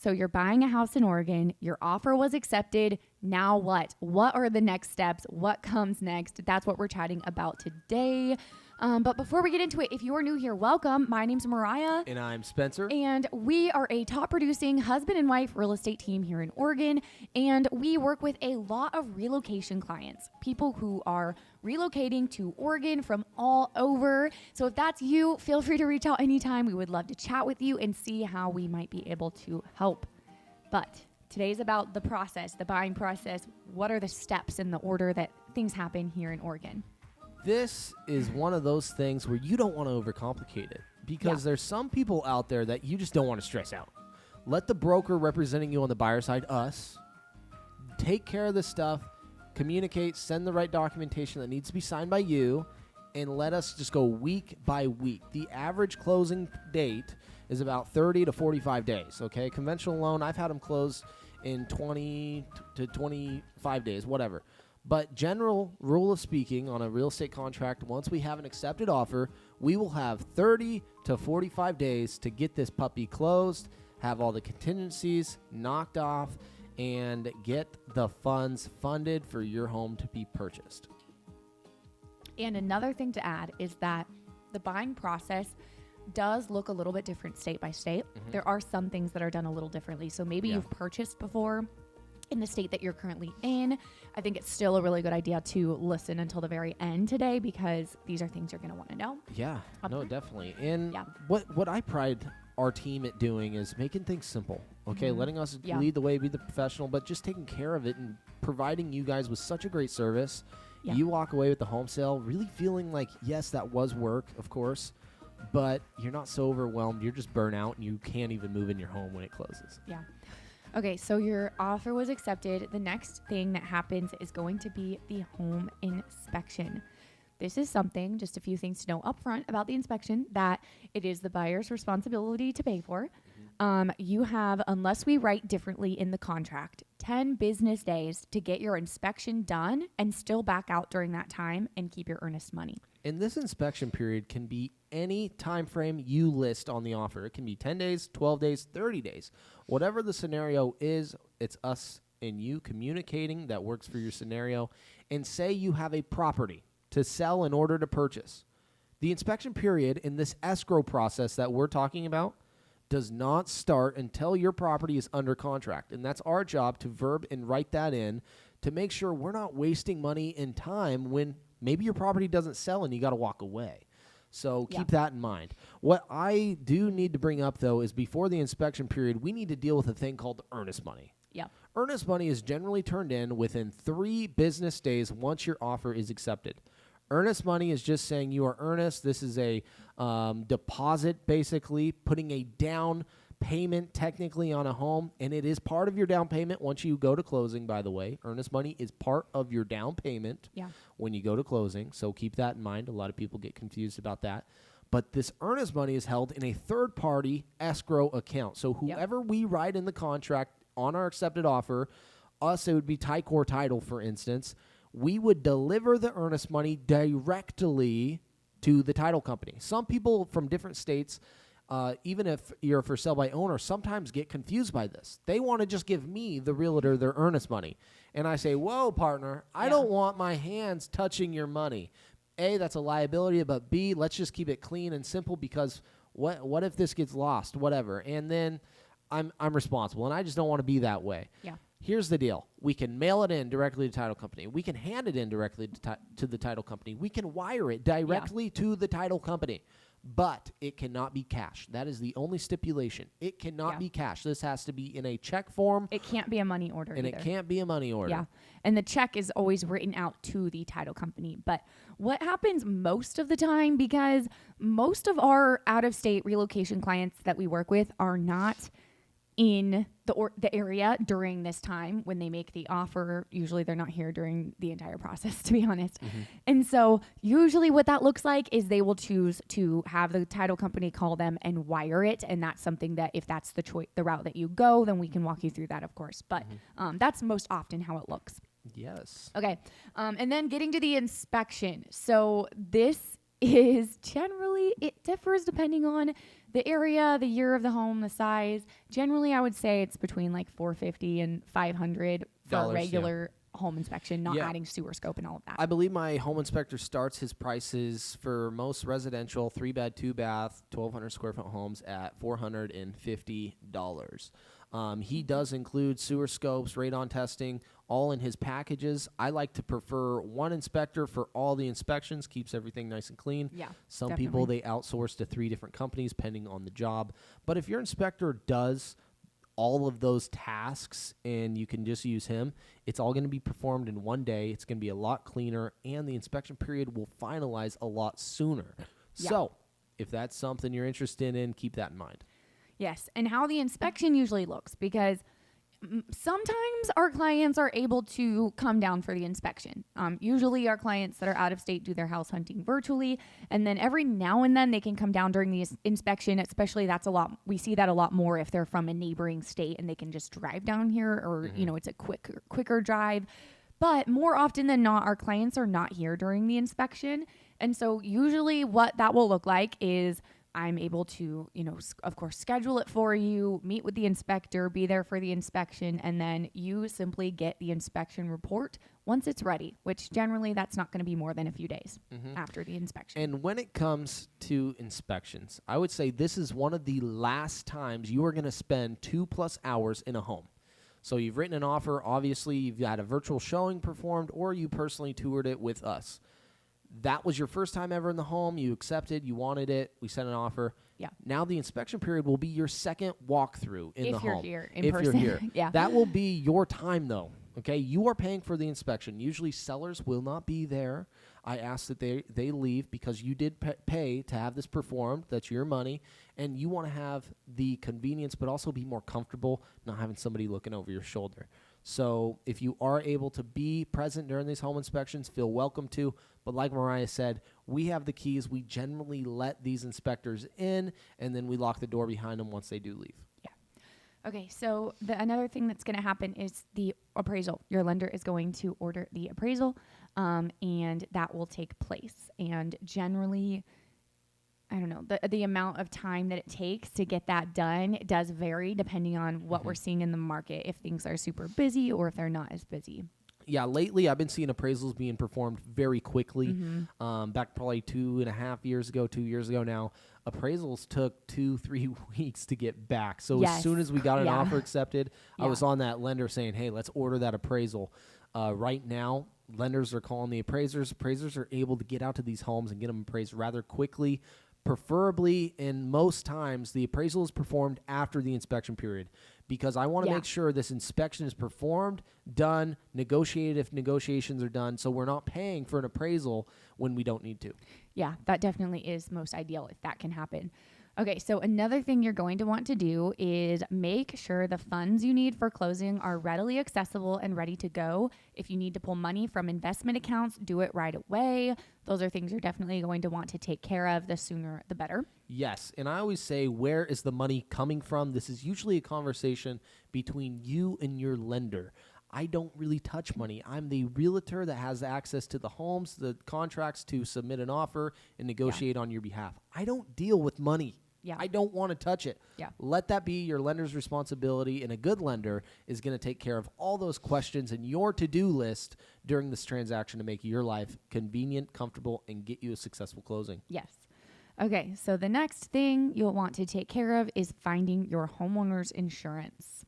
So you're buying a house in Oregon. Your offer was accepted. Now what? What are the next steps? What comes next? That's what we're chatting about today. But before we get into it, if you are new here, welcome. My name's Mariah. And I'm Spencer. And we are a top producing husband and wife real estate team here in Oregon. And we work with a lot of relocation clients, people who are relocating to Oregon from all over. So if that's you, feel free to reach out anytime. We would love to chat with you and see how we might be able to help. But today's about the process, the buying process. What are the steps in the order that things happen here in Oregon? This is one of those things where you don't want to overcomplicate it because there's some people out there that you just don't want to stress out. Let the broker representing you on the buyer side, us, take care of this stuff, communicate, send the right documentation that needs to be signed by you, and let us just go week by week. The average closing date is about 30 to 45 days, okay? Conventional loan, I've had them close in 20 to 25 days, whatever. But general rule of speaking on a real estate contract, once we have an accepted offer, we will have 30 to 45 days to get this puppy closed, have all the contingencies knocked off, and get the funds funded for your home to be purchased. And another thing to add is that the buying process does look a little bit different state by state. Mm-hmm. There are some things that are done a little differently. So maybe you've purchased before in the state that you're currently in. I think it's still a really good idea to listen until the very end today because these are things you're going to want to know. Yeah, no, definitely. And what I pride our team at doing is making things simple, okay? Letting us lead the way, be the professional, but just taking care of it and providing you guys with such a great service. Yeah. You walk away with the home sale really feeling like, yes, that was work, of course, but you're not so overwhelmed. You're just burnt out and you can't even move in your home when it closes. Yeah. Okay, so your offer was accepted. The next thing that happens is going to be the home inspection. This is something, just a few things to know up front about the inspection, that it is the buyer's responsibility to pay for. You have, unless we write differently in the contract, 10 business days to get your inspection done and still back out during that time and keep your earnest money. And this inspection period can be any time frame you list on the offer. It can be 10 days, 12 days, 30 days. Whatever the scenario is, it's us and you communicating that works for your scenario. And say you have a property to sell in order to purchase. The inspection period in this escrow process that we're talking about does not start until your property is under contract. And that's our job to verb and write that in to make sure we're not wasting money and time when maybe your property doesn't sell and you got to walk away. So keep that in mind. What I do need to bring up, though, is before the inspection period, we need to deal with a thing called earnest money. Yeah. Earnest money is generally turned in within 3 business days once your offer is accepted. Earnest money is just saying you are earnest. This is a deposit, basically, putting a down payment technically on a home, and it is part of your down payment once you go to closing, by the way. Earnest money is part of your down payment when you go to closing, so keep that in mind. A lot of people get confused about that. But this earnest money is held in a third-party escrow account. So whoever we write in the contract on our accepted offer, us, it would be Ticor Title, for instance, we would deliver the earnest money directly to the title company. Some people from different states, even if you're for sale by owner, sometimes get confused by this. They want to just give me, the realtor, their earnest money. And I say, whoa, partner, I don't want my hands touching your money. A, that's a liability, but B, let's just keep it clean and simple because what if this gets lost, whatever. And then I'm responsible, and I just don't want to be that way. Yeah. Here's the deal. We can mail it in directly to the title company. We can hand it in directly to the title company. We can wire it directly to the title company. But it cannot be cash. That is the only stipulation. It cannot be cash. This has to be in a check form. It can't be a money order and either. It can't be a money order. Yeah. And the check is always written out to the title company. But what happens most of the time, because most of our out-of-state relocation clients that we work with are not in the area during this time when they make the offer. Usually they're not here during the entire process, to be honest. Mm-hmm. And so usually what that looks like is they will choose to have the title company call them and wire it. And that's something that if that's the route that you go, then we can walk you through that, of course. But that's most often how it looks. Yes. Okay. And then getting to the inspection. So this is generally, it differs depending on the area, the year of the home, the size. Generally, I would say it's between like $450 and $500 for a regular home inspection, not adding sewer scope and all of that. I believe my home inspector starts his prices for most residential 3-bed, 2-bath, 1,200 square foot homes at $450. He does include sewer scopes, radon testing, all in his packages. I like to prefer one inspector for all the inspections, keeps everything nice and clean. Yeah, Some people, they outsource to 3 different companies depending on the job. But if your inspector does all of those tasks and you can just use him, it's all going to be performed in one day. It's going to be a lot cleaner, and the inspection period will finalize a lot sooner. Yeah. So if that's something you're interested in, keep that in mind. Yes, and how the inspection usually looks, because sometimes our clients are able to come down for the inspection. Usually our clients that are out of state do their house hunting virtually, and then every now and then they can come down during the inspection. Especially we see that a lot more if they're from a neighboring state and they can just drive down here, or it's a quicker drive. But more often than not, our clients are not here during the inspection. And so usually what that will look like is I'm able to, of course, schedule it for you, meet with the inspector, be there for the inspection, and then you simply get the inspection report once it's ready, which generally that's not going to be more than a few days after the inspection. And when it comes to inspections, I would say this is one of the last times you are going to spend 2+ hours in a home. So you've written an offer, obviously you've had a virtual showing performed, or you personally toured it with us. That was your first time ever in the home. You accepted. You wanted it. We sent an offer. Yeah. Now the inspection period will be your second walkthrough in the home. If you're here in person. If you're here. Yeah. That will be your time, though. Okay? You are paying for the inspection. Usually sellers will not be there. I ask that they leave because you did pay to have this performed. That's your money. And you want to have the convenience, but also be more comfortable not having somebody looking over your shoulder. So if you are able to be present during these home inspections, feel welcome to. But like Mariah said, we have the keys. We generally let these inspectors in, and then we lock the door behind them once they do leave. Yeah. Okay, so another thing that's going to happen is the appraisal. Your lender is going to order the appraisal, and that will take place. And generally, I don't know, the amount of time that it takes to get that done does vary depending on what we're seeing in the market, if things are super busy or if they're not as busy. Yeah, lately I've been seeing appraisals being performed very quickly. Back probably 2.5 years ago, 2 years ago now, appraisals took 2-3 weeks to get back. So as soon as we got an offer accepted, I was on that lender saying, hey, let's order that appraisal. Right now, lenders are calling the appraisers. Appraisers are able to get out to these homes and get them appraised rather quickly. Preferably, in most times, the appraisal is performed after the inspection period, because I want to make sure this inspection is performed, done, negotiated if negotiations are done, so we're not paying for an appraisal when we don't need to. Yeah, that definitely is most ideal if that can happen. Okay, so another thing you're going to want to do is make sure the funds you need for closing are readily accessible and ready to go. If you need to pull money from investment accounts, do it right away. Those are things you're definitely going to want to take care of. The sooner, the better. Yes, and I always say, where is the money coming from? This is usually a conversation between you and your lender. I don't really touch money. I'm the realtor that has access to the homes, the contracts to submit an offer and negotiate on your behalf. I don't deal with money. Yeah. I don't want to touch it. Yeah. Let that be your lender's responsibility, and a good lender is going to take care of all those questions in your to-do list during this transaction to make your life convenient, comfortable, and get you a successful closing. Yes. Okay, so the next thing you'll want to take care of is finding your homeowner's insurance.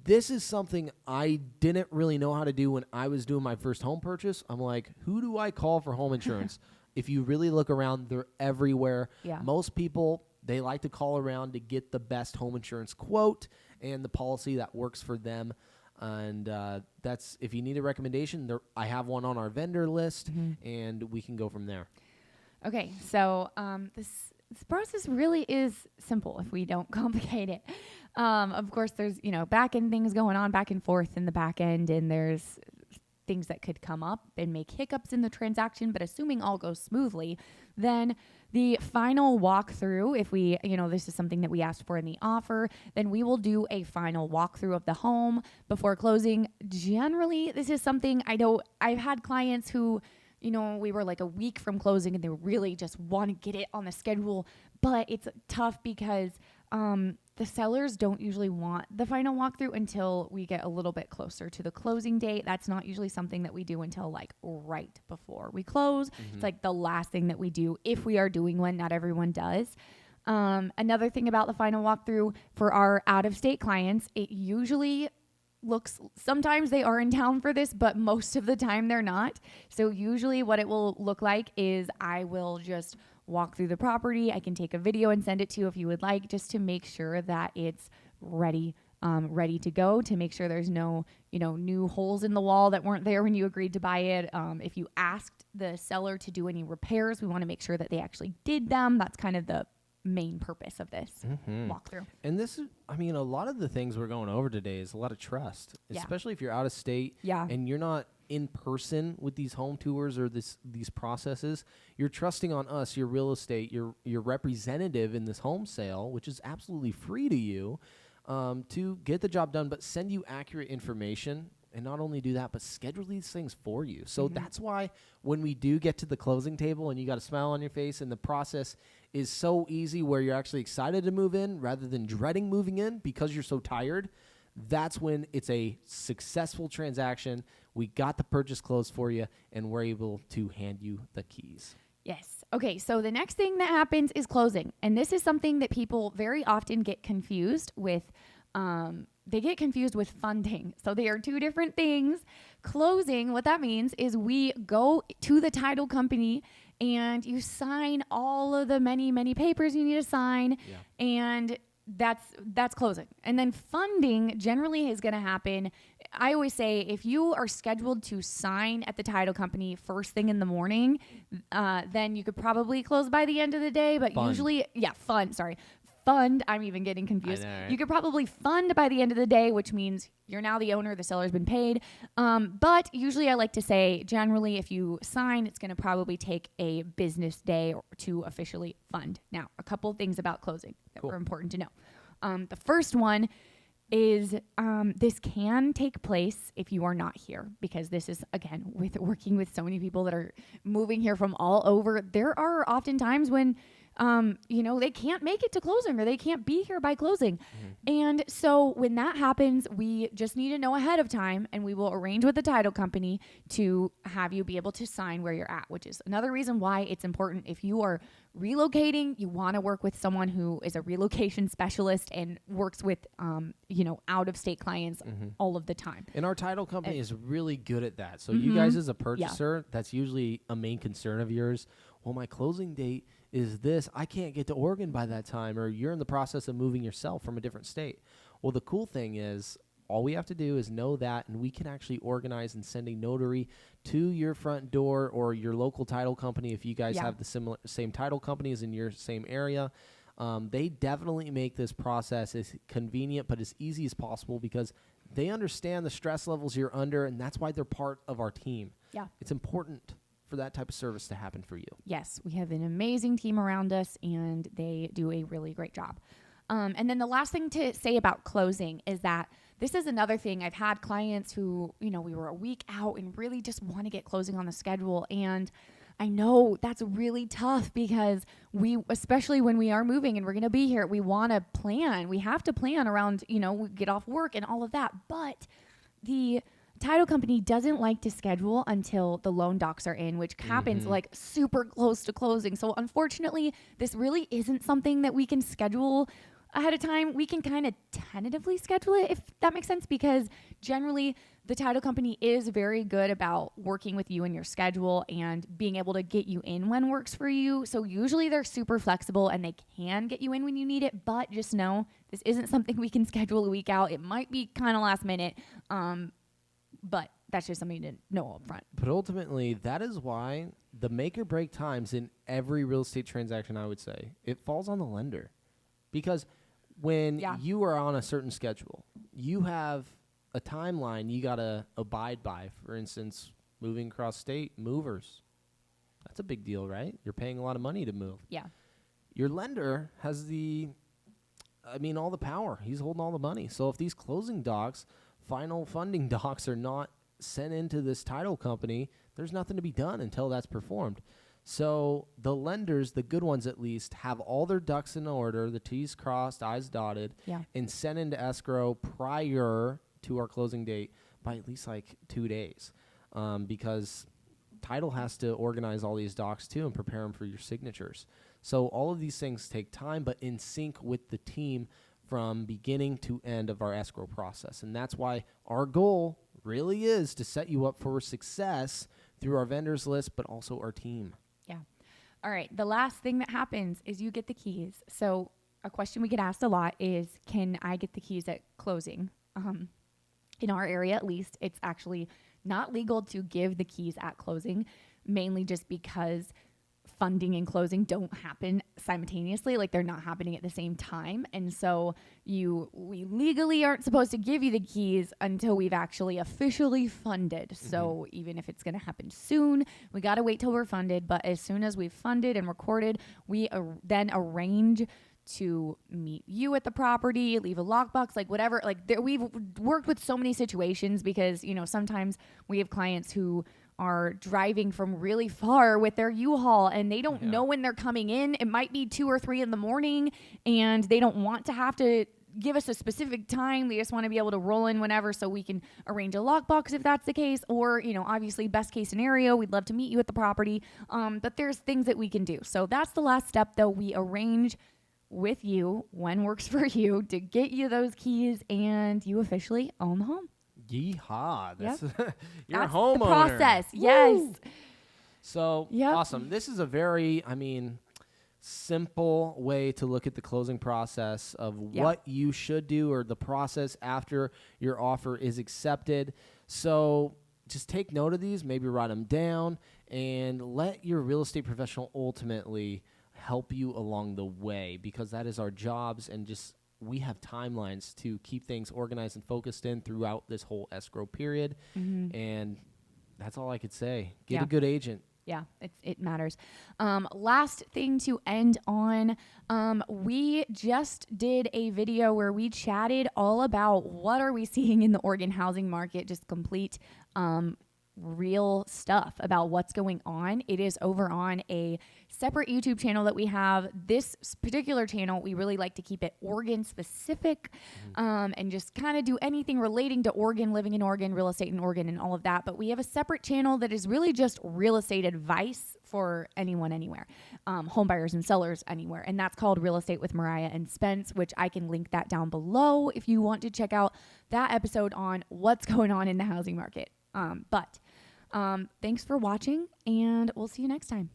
This is something I didn't really know how to do when I was doing my first home purchase. I'm like, who do I call for home insurance? If you really look around, they're everywhere. Yeah. Most people, they like to call around to get the best home insurance quote and the policy that works for them. And that's, if you need a recommendation, I have one on our vendor list, and we can go from there. Okay, so this process really is simple if we don't complicate it. Of course, there's, back end things going on back and forth in the back end, and there's things that could come up and make hiccups in the transaction. But assuming all goes smoothly, then the final walkthrough, if we, this is something that we asked for in the offer, then we will do a final walkthrough of the home before closing. Generally, this is something I've had clients who, we were like a week from closing and they really just want to get it on the schedule but it's tough because the sellers don't usually want the final walkthrough until we get a little bit closer to the closing date. That's not usually something that we do until like right before we close. It's like the last thing that we do if we are doing one. Not everyone does. Another thing about the final walkthrough for our out-of-state clients, it usually sometimes they are in town for this, but most of the time they're not. So usually what it will look like is I will just walk through the property. I can take a video and send it to you if you would like, just to make sure that it's ready to go, to make sure there's no, new holes in the wall that weren't there when you agreed to buy it. If you asked the seller to do any repairs, we want to make sure that they actually did them. That's kind of the main purpose of this walkthrough. And this is, a lot of the things we're going over today is a lot of trust, especially if you're out of state and you're not in person with these home tours or these processes. You're trusting on us, your real estate, your representative in this home sale, which is absolutely free to you, to get the job done, but send you accurate information. And not only do that, but schedule these things for you. So that's why when we do get to the closing table and you got a smile on your face and the process is so easy where you're actually excited to move in rather than dreading moving in because you're so tired, that's when it's a successful transaction. We got the purchase closed for you, and we're able to hand you the keys. Yes. Okay, so the next thing that happens is closing. And this is something that people very often get confused with. They get confused with funding. So they are two different things. Closing, what that means is we go to the title company and you sign all of the many, many papers you need to sign. Yeah. And that's closing. And then funding generally is going to happen. I always say if you are scheduled to sign at the title company first thing in the morning, then you could probably close by the end of the day. But usually, fund. I'm even getting confused. I know, right? You could probably fund by the end of the day, which means you're now the owner. The seller's been paid. But usually I like to say generally if you sign, it's going to probably take a business day to officially fund. Now, a couple things about closing that are important to know. The first one is this can take place if you are not here, because this is, again, with working with so many people that are moving here from all over. There are often times when they can't make it to closing or they can't be here by closing. And so when that happens, we just need to know ahead of time, and we will arrange with the title company to have you be able to sign where you're at, which is another reason why it's important. If you are relocating, you want to work with someone who is a relocation specialist and works with, out of state clients all of the time. And our title company is really good at that. So you guys as a purchaser, that's usually a main concern of yours. Well, my closing date is this. I can't get to Oregon by that time, or you're in the process of moving yourself from a different state. Well, the cool thing is all we have to do is know that, and we can actually organize and send a notary to your front door or your local title company if you guys have the same title companies in your same area. They definitely make this process as convenient but as easy as possible because they understand the stress levels you're under, and that's why they're part of our team. Yeah. It's important for that type of service to happen for you. Yes, we have an amazing team around us, and they do a really great job. And then the last thing to say about closing is that this is another thing. I've had clients who, we were a week out and really just want to get closing on the schedule. And I know that's really tough because especially when we are moving and we're going to be here, we want to plan. We have to plan around, we get off work and all of that. But the title company doesn't like to schedule until the loan docs are in, which happens like super close to closing. So unfortunately, this really isn't something that we can schedule ahead of time. We can kind of tentatively schedule it, if that makes sense, because generally the title company is very good about working with you and your schedule and being able to get you in when works for you. So usually they're super flexible and they can get you in when you need it, but just know this isn't something we can schedule a week out. It might be kind of last minute, but that's just something to know up front. But ultimately, that is why the make or break times in every real estate transaction, I would say, it falls on the lender. Because when you are on a certain schedule, you have a timeline you got to abide by. For instance, moving across state, movers. That's a big deal, right? You're paying a lot of money to move. Yeah. Your lender has all the power. He's holding all the money. So if these closing docs, final funding docs are not sent into this title company, there's nothing to be done until that's performed. So the lenders, the good ones at least, have all their ducks in order, the T's crossed, I's dotted, and sent into escrow prior to our closing date by at least like 2 days, because title has to organize all these docs too and prepare them for your signatures. So all of these things take time, but in sync with the team from beginning to end of our escrow process. And that's why our goal really is to set you up for success through our vendors list, but also our team. Yeah. All right. The last thing that happens is you get the keys. So a question we get asked a lot is, can I get the keys at closing? In our area, at least, it's actually not legal to give the keys at closing, mainly just because funding and closing don't happen simultaneously. Like, they're not happening at the same time. And so we legally aren't supposed to give you the keys until we've actually officially funded. Mm-hmm. So even if it's going to happen soon, we got to wait till we're funded. But as soon as we've funded and recorded, we then arrange to meet you at the property, leave a lockbox, like whatever. Like, we've worked with so many situations because, sometimes we have clients who are driving from really far with their U-Haul and they don't know when they're coming in. It might be 2 or 3 in the morning and they don't want to have to give us a specific time. They just want to be able to roll in whenever so we can arrange a lockbox if that's the case. Or, obviously best case scenario, we'd love to meet you at the property. But there's things that we can do. So that's the last step though. We arrange with you when works for you to get you those keys and you officially own the home. Yeehaw. That's you're That's a homeowner. The process. Yes. Woo. So awesome. This is a very, simple way to look at the closing process of what you should do, or the process after your offer is accepted. So just take note of these, maybe write them down, and let your real estate professional ultimately help you along the way, because that is our jobs, and just we have timelines to keep things organized and focused in throughout this whole escrow period. Mm-hmm. And that's all I could say. Get a good agent. Yeah, it matters. Last thing to end on, we just did a video where we chatted all about what are we seeing in the Oregon housing market, just complete real stuff about what's going on. It is over on a separate YouTube channel that we have. This particular channel, we really like to keep it Oregon specific, and just kind of do anything relating to Oregon, living in Oregon, real estate in Oregon, and all of that. But we have a separate channel that is really just real estate advice for anyone, anywhere, home buyers and sellers anywhere. And that's called Real Estate with Mariah and Spenc, which I can link that down below if you want to check out that episode on what's going on in the housing market. But thanks for watching, and we'll see you next time.